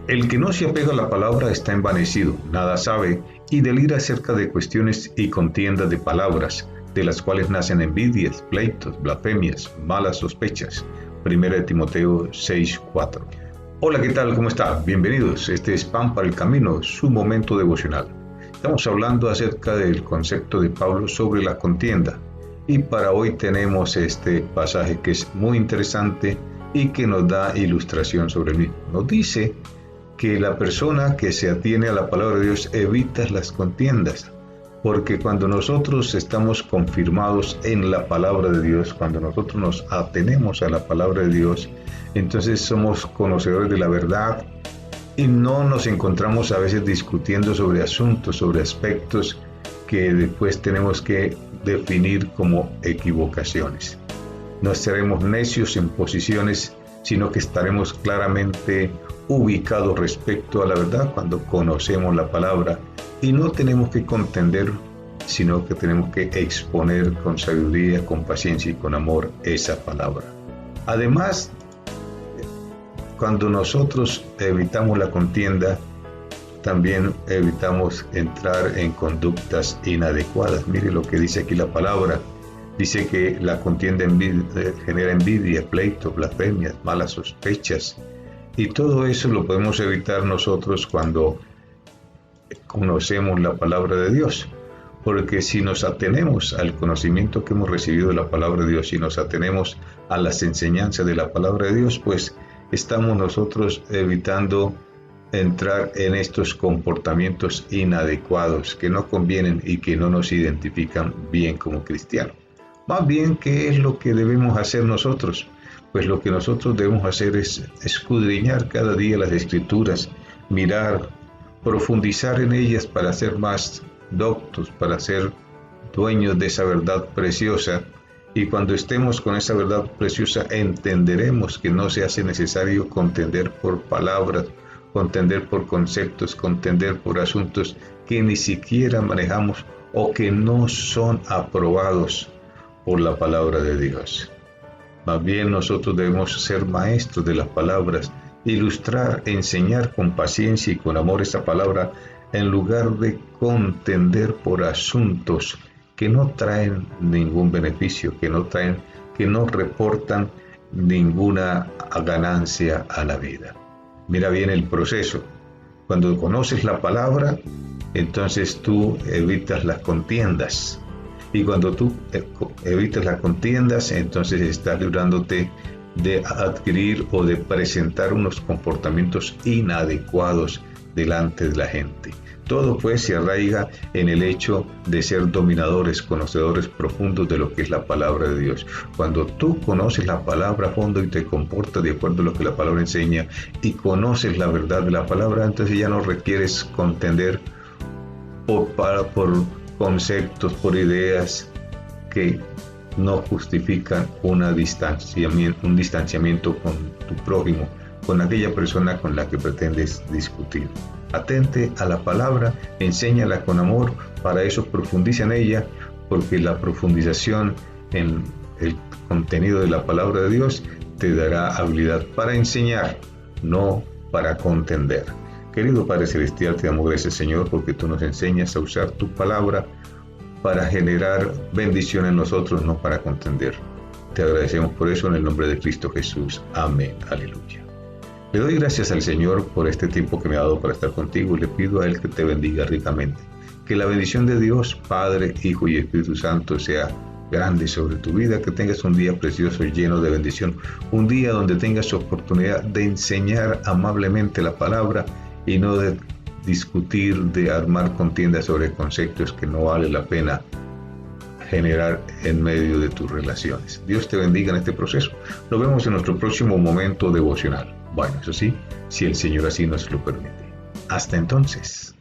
El que no se apega a la palabra está envanecido, nada sabe y delira acerca de cuestiones y contiendas de palabras, de las cuales nacen envidias, pleitos, blasfemias, malas sospechas. 1 Timoteo 6:4. Hola, ¿qué tal? ¿Cómo está? Bienvenidos. Este es Pan para el Camino, su momento devocional. Estamos hablando acerca del concepto de Pablo sobre la contienda. Y para hoy tenemos este pasaje que es muy interesante y que nos da ilustración sobre el mismo. Nos dice que la persona que se atiene a la palabra de Dios evita las contiendas, porque cuando nosotros estamos confirmados en la palabra de Dios, cuando nosotros nos atenemos a la palabra de Dios, entonces somos conocedores de la verdad y no nos encontramos a veces discutiendo sobre asuntos, sobre aspectos que después tenemos que definir como equivocaciones. No estaremos necios en posiciones, sino que estaremos claramente ubicados respecto a la verdad cuando conocemos la palabra, y no tenemos que contender, sino que tenemos que exponer con sabiduría, con paciencia y con amor esa palabra. Además, cuando nosotros evitamos la contienda, también evitamos entrar en conductas inadecuadas. Mire lo que dice aquí la palabra. Dice que la contienda genera envidia, pleito, blasfemias, malas sospechas. Y todo eso lo podemos evitar nosotros cuando conocemos la palabra de Dios. Porque si nos atenemos al conocimiento que hemos recibido de la palabra de Dios y nos atenemos a las enseñanzas de la palabra de Dios, pues estamos nosotros evitando entrar en estos comportamientos inadecuados que no convienen y que no nos identifican bien como cristianos. Más bien, ¿qué es lo que debemos hacer nosotros? Pues lo que nosotros debemos hacer es escudriñar cada día las Escrituras, mirar, profundizar en ellas para ser más doctos, para ser dueños de esa verdad preciosa. Y cuando estemos con esa verdad preciosa, entenderemos que no se hace necesario contender por palabras, contender por conceptos, contender por asuntos que ni siquiera manejamos o que no son aprobados por la palabra de Dios. Más bien nosotros debemos ser maestros de las palabras, ilustrar, enseñar con paciencia y con amor esa palabra, en lugar de contender por asuntos que no traen ningún beneficio, que no reportan ninguna ganancia a la vida. Mira bien el proceso. Cuando conoces la palabra, entonces tú evitas las contiendas. Y cuando tú evitas las contiendas, entonces estás librándote de adquirir o de presentar unos comportamientos inadecuados delante de la gente. Todo pues se arraiga en el hecho de ser dominadores, conocedores profundos de lo que es la palabra de Dios. Cuando tú conoces la palabra a fondo y te comportas de acuerdo a lo que la palabra enseña y conoces la verdad de la palabra, entonces ya no requieres contender por conceptos, por ideas que no justifican un distanciamiento con tu prójimo, con aquella persona con la que pretendes discutir. Atente a la palabra, enséñala con amor, para eso profundiza en ella, porque la profundización en el contenido de la palabra de Dios te dará habilidad para enseñar, no para contender. Querido Padre Celestial, te damos gracias, Señor, porque tú nos enseñas a usar tu palabra para generar bendición en nosotros, no para contender. Te agradecemos por eso en el nombre de Cristo Jesús. Amén. Aleluya. Le doy gracias al Señor por este tiempo que me ha dado para estar contigo y le pido a Él que te bendiga ricamente. Que la bendición de Dios, Padre, Hijo y Espíritu Santo sea grande sobre tu vida, que tengas un día precioso y lleno de bendición, un día donde tengas oportunidad de enseñar amablemente la palabra y no de discutir, de armar contiendas sobre conceptos que no vale la pena generar en medio de tus relaciones. Dios te bendiga en este proceso. Nos vemos en nuestro próximo momento devocional. Bueno, eso sí, si el Señor así nos lo permite. Hasta entonces.